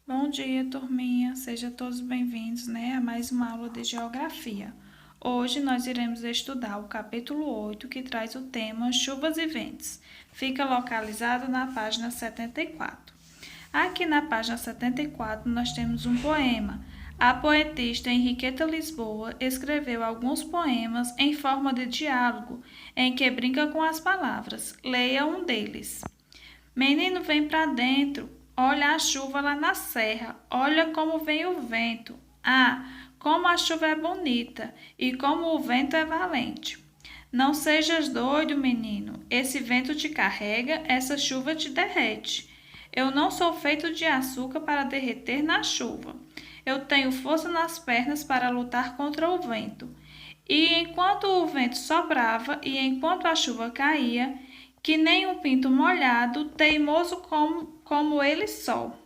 Bom dia, turminha. Sejam todos bem-vindos, a mais uma aula de Geografia. Hoje nós iremos estudar o capítulo 8, que traz o tema Chuvas e Ventos. Fica localizado na página 74. Aqui na página 74 nós temos um poema. A poetista Henriqueta Lisboa escreveu alguns poemas em forma de diálogo, em que brinca com as palavras. Leia um deles. Menino, vem pra dentro. Olha a chuva lá na serra. Olha como vem o vento. Ah, como a chuva é bonita e como o vento é valente. Não sejas doido, menino. Esse vento te carrega, essa chuva te derrete. Eu não sou feito de açúcar para derreter na chuva. Eu tenho força nas pernas para lutar contra o vento. E enquanto o vento soprava e enquanto a chuva caía, que nem um pinto molhado, teimoso como ele só.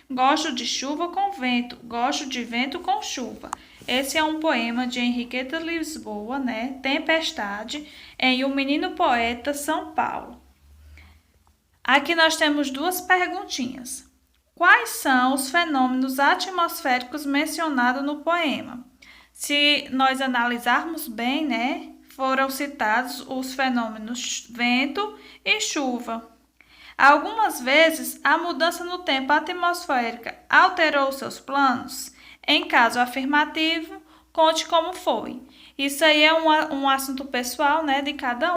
Gosto de chuva com vento, gosto de vento com chuva. Esse é um poema de Henriqueta Lisboa, Tempestade, em O Menino Poeta, São Paulo. Aqui nós temos duas perguntinhas. Quais são os fenômenos atmosféricos mencionados no poema? Se nós analisarmos bem, foram citados os fenômenos vento e chuva. Algumas vezes, a mudança no tempo atmosférica alterou seus planos? Em caso afirmativo, conte como foi. Isso aí é um assunto pessoal, de cada um.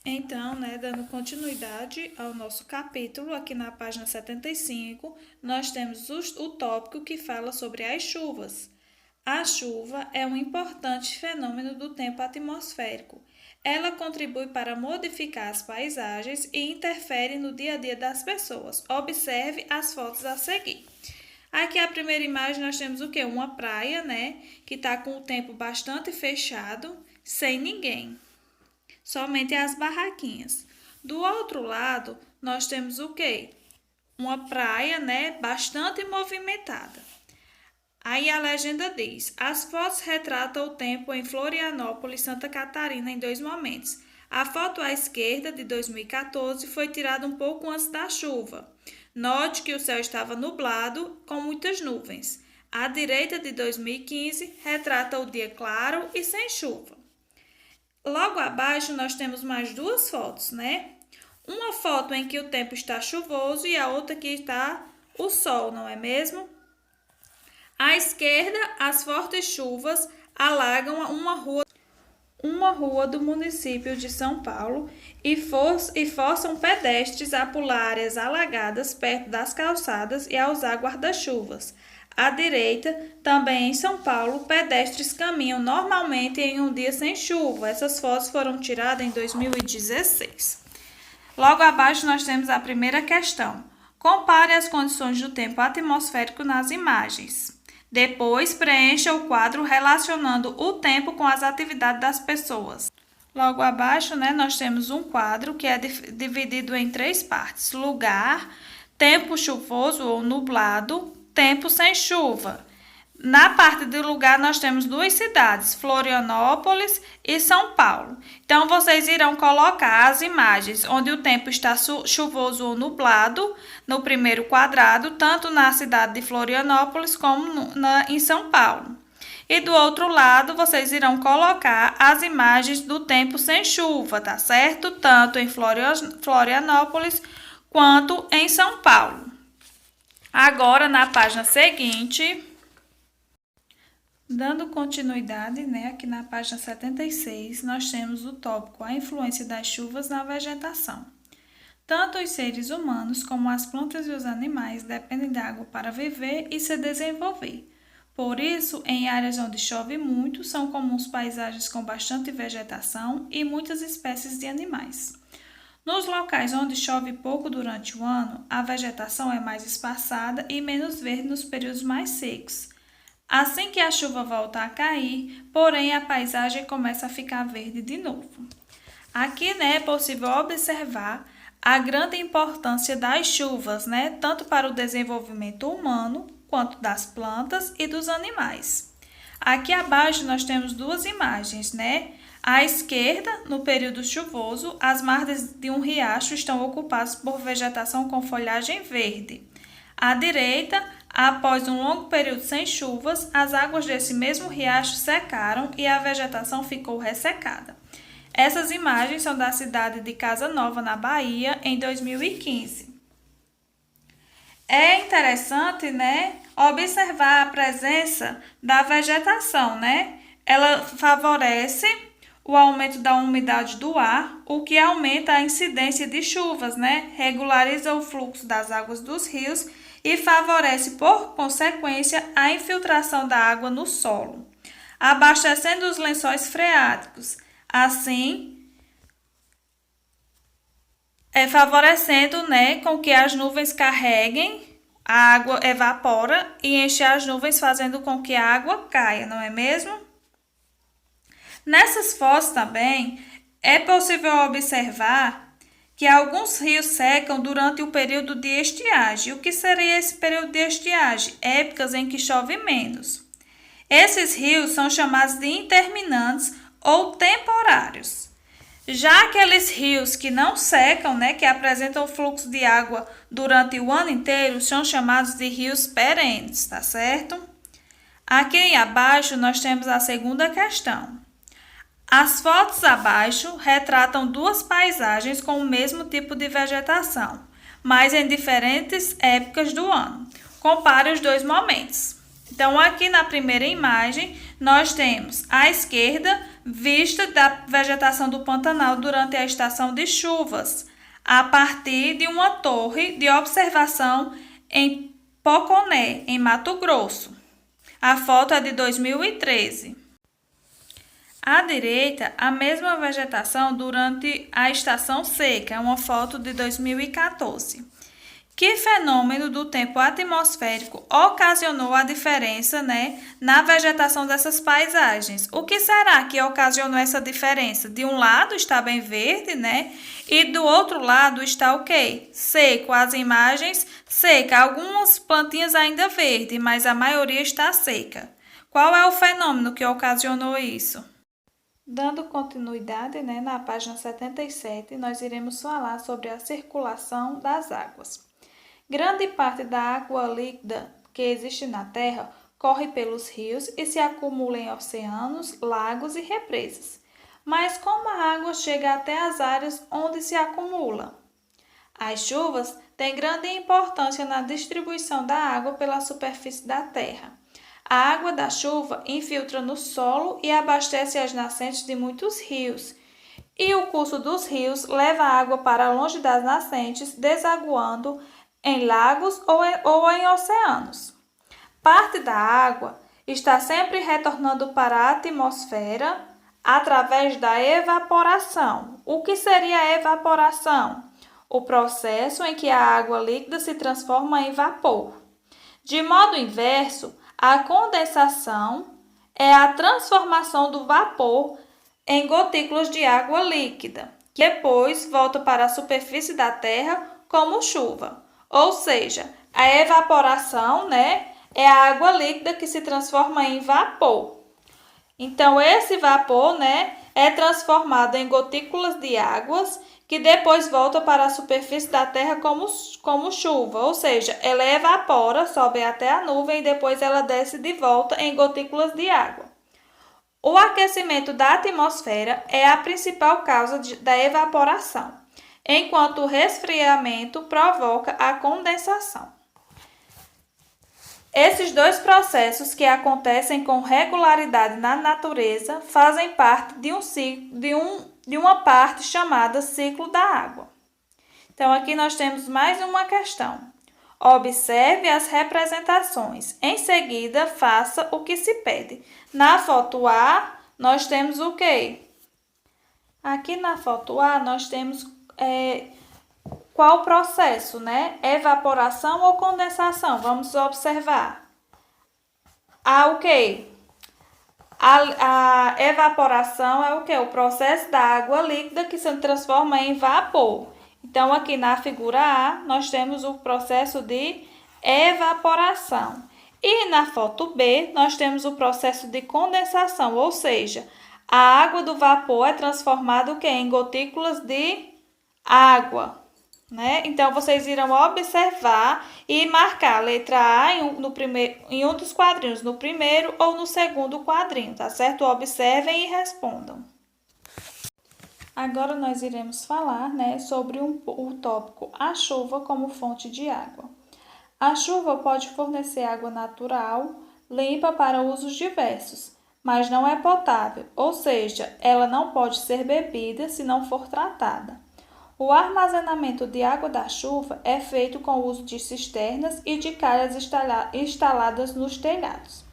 Então, dando continuidade ao nosso capítulo, aqui na página 75, nós temos o tópico que fala sobre as chuvas. A chuva é um importante fenômeno do tempo atmosférico. Ela contribui para modificar as paisagens e interfere no dia a dia das pessoas. Observe as fotos a seguir. Aqui a primeira imagem nós temos o quê? Uma praia, que está com o tempo bastante fechado, sem ninguém. Somente as barraquinhas. Do outro lado, nós temos o quê? Uma praia, bastante movimentada. Aí a legenda diz: as fotos retratam o tempo em Florianópolis, Santa Catarina, em dois momentos. A foto à esquerda, de 2014, foi tirada um pouco antes da chuva. Note que o céu estava nublado, com muitas nuvens. À direita, de 2015, retrata o dia claro e sem chuva. Logo abaixo, nós temos mais duas fotos, Uma foto em que o tempo está chuvoso e a outra que está o sol, não é mesmo? À esquerda, as fortes chuvas alagam uma rua do município de São Paulo e forçam pedestres a pular áreas alagadas perto das calçadas e a usar guarda-chuvas. À direita, também em São Paulo, pedestres caminham normalmente em um dia sem chuva. Essas fotos foram tiradas em 2016. Logo abaixo nós temos a primeira questão. Compare as condições do tempo atmosférico nas imagens. Depois, preencha o quadro relacionando o tempo com as atividades das pessoas. Logo abaixo, nós temos um quadro que é dividido em três partes: lugar, tempo chuvoso ou nublado, tempo sem chuva. Na parte do lugar, nós temos duas cidades, Florianópolis e São Paulo. Então, vocês irão colocar as imagens onde o tempo está chuvoso ou nublado no primeiro quadrado, tanto na cidade de Florianópolis como em São Paulo. E do outro lado, vocês irão colocar as imagens do tempo sem chuva, tá certo? Tanto em Florianópolis quanto em São Paulo. Agora, na página seguinte, dando continuidade, aqui na página 76, nós temos o tópico A influência das chuvas na vegetação. Tanto os seres humanos como as plantas e os animais dependem da água para viver e se desenvolver. Por isso, em áreas onde chove muito, são comuns paisagens com bastante vegetação e muitas espécies de animais. Nos locais onde chove pouco durante o ano, a vegetação é mais espaçada e menos verde nos períodos mais secos. Assim que a chuva volta a cair, porém a paisagem começa a ficar verde de novo. Aqui, é possível observar a grande importância das chuvas, tanto para o desenvolvimento humano quanto das plantas e dos animais. Aqui abaixo nós temos duas imagens, À esquerda, no período chuvoso, as margens de um riacho estão ocupadas por vegetação com folhagem verde. À direita, após um longo período sem chuvas, as águas desse mesmo riacho secaram e a vegetação ficou ressecada. Essas imagens são da cidade de Casa Nova, na Bahia, em 2015. É interessante, né, observar a presença da vegetação, né? Ela favorece o aumento da umidade do ar, o que aumenta a incidência de chuvas, né? Regulariza o fluxo das águas dos rios e favorece, por consequência, a infiltração da água no solo, abastecendo os lençóis freáticos. Assim, favorecendo, né, com que as nuvens carreguem, a água evapora e enche as nuvens, fazendo com que a água caia, não é mesmo? Nessas fotos também é possível observar que alguns rios secam durante o período de estiagem. O que seria esse período de estiagem? Épocas em que chove menos. Esses rios são chamados de interminantes ou temporários. Já aqueles rios que não secam, né, que apresentam fluxo de água durante o ano inteiro, são chamados de rios perenes, tá certo? Aqui abaixo nós temos a segunda questão. As fotos abaixo retratam duas paisagens com o mesmo tipo de vegetação, mas em diferentes épocas do ano. Compare os dois momentos. Então, aqui na primeira imagem, nós temos à esquerda vista da vegetação do Pantanal durante a estação de chuvas, a partir de uma torre de observação em Poconé, em Mato Grosso. A foto é de 2013. À direita, a mesma vegetação durante a estação seca, uma foto de 2014. Que fenômeno do tempo atmosférico ocasionou a diferença, né, na vegetação dessas paisagens? O que será que ocasionou essa diferença? De um lado está bem verde, né, e do outro lado está o quê? Seco. As imagens seca, algumas plantinhas ainda verdes, mas a maioria está seca. Qual é o fenômeno que ocasionou isso? Dando continuidade, né, na página 77, nós iremos falar sobre a circulação das águas. Grande parte da água líquida que existe na Terra corre pelos rios e se acumula em oceanos, lagos e represas. Mas como a água chega até as áreas onde se acumula? As chuvas têm grande importância na distribuição da água pela superfície da Terra. A água da chuva infiltra no solo e abastece as nascentes de muitos rios. E o curso dos rios leva a água para longe das nascentes, desaguando em lagos ou em oceanos. Parte da água está sempre retornando para a atmosfera através da evaporação. O que seria a evaporação? O processo em que a água líquida se transforma em vapor. De modo inverso, a condensação é a transformação do vapor em gotículas de água líquida, que depois volta para a superfície da Terra como chuva. Ou seja, a evaporação, né, é a água líquida que se transforma em vapor. Então, esse vapor, né, é transformado em gotículas de águas que depois volta para a superfície da Terra como chuva, ou seja, ela evapora, sobe até a nuvem e depois ela desce de volta em gotículas de água. O aquecimento da atmosfera é a principal causa da evaporação, enquanto o resfriamento provoca a condensação. Esses dois processos que acontecem com regularidade na natureza fazem parte de uma parte chamada ciclo da água. Então, aqui nós temos mais uma questão. Observe as representações. Em seguida, faça o que se pede. Na foto A, nós temos o quê? Aqui na foto A, nós temos qual processo, né? Evaporação ou condensação? Vamos observar. O quê? A evaporação é o quê? O processo da água líquida que se transforma em vapor. Então, aqui na figura A, nós temos o processo de evaporação. E na foto B, nós temos o processo de condensação, ou seja, a água do vapor é transformada o quê? Em gotículas de água. né? Então, vocês irão observar e marcar a letra A em um dos quadrinhos, no primeiro ou no segundo quadrinho, tá certo? Observem e respondam. Agora nós iremos falar, né, sobre o tópico a chuva como fonte de água. A chuva pode fornecer água natural, limpa para usos diversos, mas não é potável, ou seja, ela não pode ser bebida se não for tratada. O armazenamento de água da chuva é feito com o uso de cisternas e de calhas instaladas nos telhados.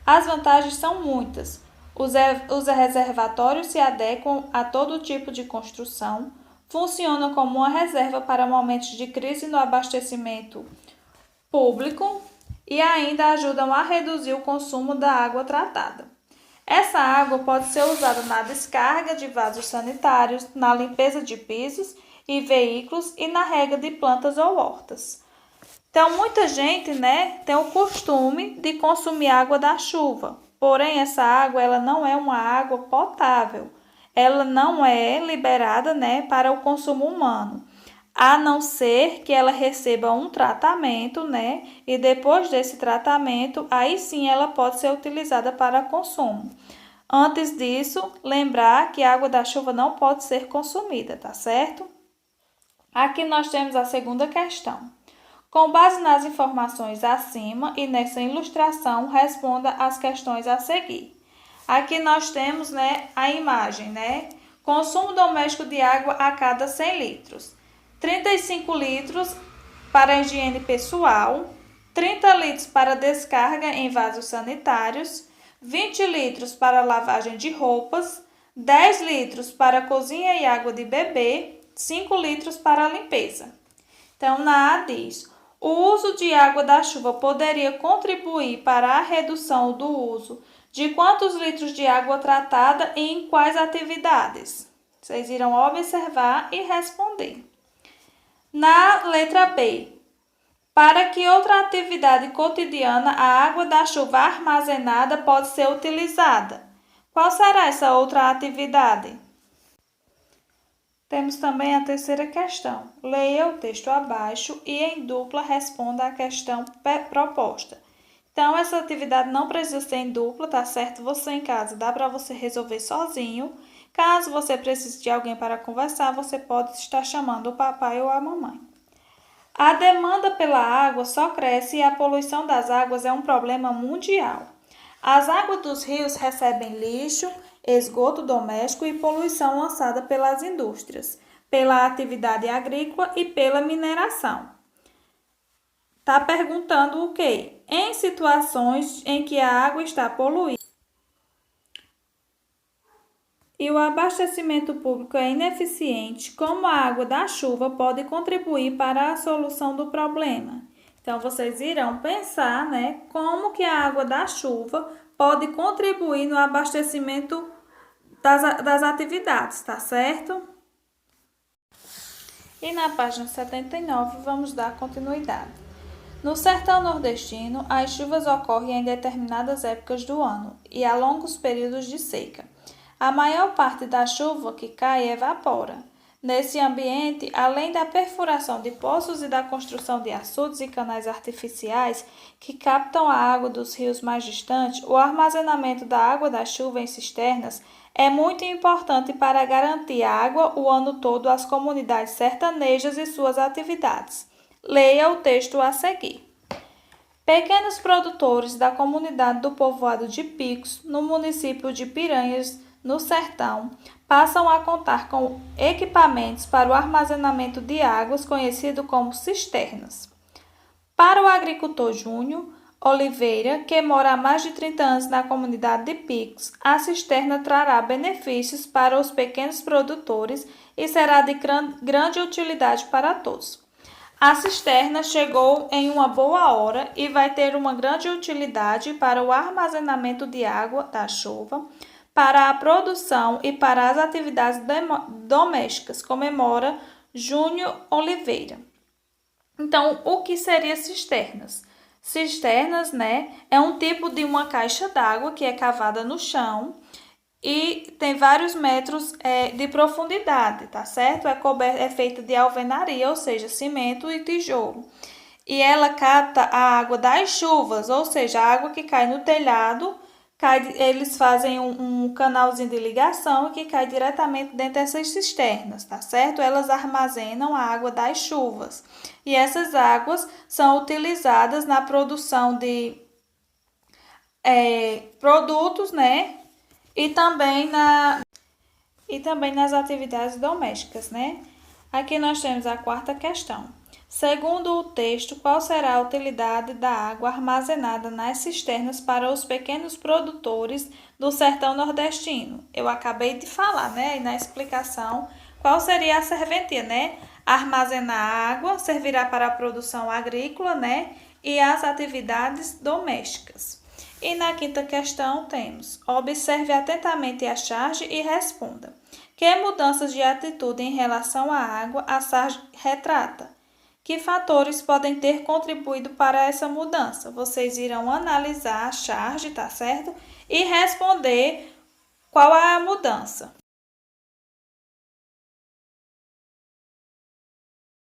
As vantagens são muitas. Os reservatórios se adequam a todo tipo de construção, funcionam como uma reserva para momentos de crise no abastecimento público e ainda ajudam a reduzir o consumo da água tratada. Essa água pode ser usada na descarga de vasos sanitários, na limpeza de pisos e veículos e na rega de plantas ou hortas. Então, muita gente, né, tem o costume de consumir água da chuva. Porém, essa água ela não é uma água potável. Ela não é liberada, né, para o consumo humano, a não ser que ela receba um tratamento, né, e depois desse tratamento, aí sim ela pode ser utilizada para consumo. Antes disso, lembrar que a água da chuva não pode ser consumida, tá certo? Aqui nós temos a segunda questão. Com base nas informações acima e nessa ilustração, responda as questões a seguir. Aqui nós temos, né, a imagem, né? Consumo doméstico de água a cada 100 litros. 35 litros para higiene pessoal, 30 litros para descarga em vasos sanitários, 20 litros para lavagem de roupas, 10 litros para cozinha e água de bebê, 5 litros para limpeza. Então, na A diz: o uso de água da chuva poderia contribuir para a redução do uso de quantos litros de água tratada e em quais atividades? Vocês irão observar e responder. Na letra B, para que outra atividade cotidiana a água da chuva armazenada pode ser utilizada? Qual será essa outra atividade? Temos também a terceira questão. Leia o texto abaixo e em dupla responda a questão proposta. Então, essa atividade não precisa ser em dupla, tá certo? Você em casa dá para você resolver sozinho. Caso você precise de alguém para conversar, você pode estar chamando o papai ou a mamãe. A demanda pela água só cresce e a poluição das águas é um problema mundial. As águas dos rios recebem lixo, esgoto doméstico e poluição lançada pelas indústrias, pela atividade agrícola e pela mineração. Está perguntando o quê? Em situações em que a água está poluída e o abastecimento público é ineficiente, como a água da chuva pode contribuir para a solução do problema? Então, vocês irão pensar, né, como que a água da chuva pode contribuir no abastecimento das atividades, tá certo? E na página 79, vamos dar continuidade. No sertão nordestino, as chuvas ocorrem em determinadas épocas do ano e há longos períodos de seca. A maior parte da chuva que cai evapora. Nesse ambiente, além da perfuração de poços e da construção de açudes e canais artificiais que captam a água dos rios mais distantes, o armazenamento da água da chuva em cisternas é muito importante para garantir água o ano todo às comunidades sertanejas e suas atividades. Leia o texto a seguir. Pequenos produtores da comunidade do povoado de Picos, no município de Piranhas, no sertão, passam a contar com equipamentos para o armazenamento de águas conhecido como cisternas. Para o agricultor Júnior Oliveira, que mora há mais de 30 anos na comunidade de Picos, a cisterna trará benefícios para os pequenos produtores e será de grande utilidade para todos. A cisterna chegou em uma boa hora e vai ter uma grande utilidade para o armazenamento de água da chuva, para a produção e para as atividades domésticas, comemora Júnior Oliveira. Então, o que seria cisternas? Cisternas, né, é um tipo de uma caixa d'água que é cavada no chão e tem vários metros de profundidade, tá certo? É feita de alvenaria, ou seja, cimento e tijolo. E ela capta a água das chuvas, ou seja, a água que cai no telhado, eles fazem um canalzinho de ligação que cai diretamente dentro dessas cisternas, tá certo? Elas armazenam a água das chuvas. E essas águas são utilizadas na produção de produtos, né? E também nas atividades domésticas, né? Aqui nós temos a quarta questão. Segundo o texto, qual será a utilidade da água armazenada nas cisternas para os pequenos produtores do sertão nordestino? Eu acabei de falar, né? E na explicação, qual seria a serventia, né? Armazenar água servirá para a produção agrícola, né? E as atividades domésticas. E na quinta questão temos: observe atentamente a charge e responda. Que mudanças de atitude em relação à água a charge retrata? Que fatores podem ter contribuído para essa mudança? Vocês irão analisar a charge, tá certo? E responder qual é a mudança.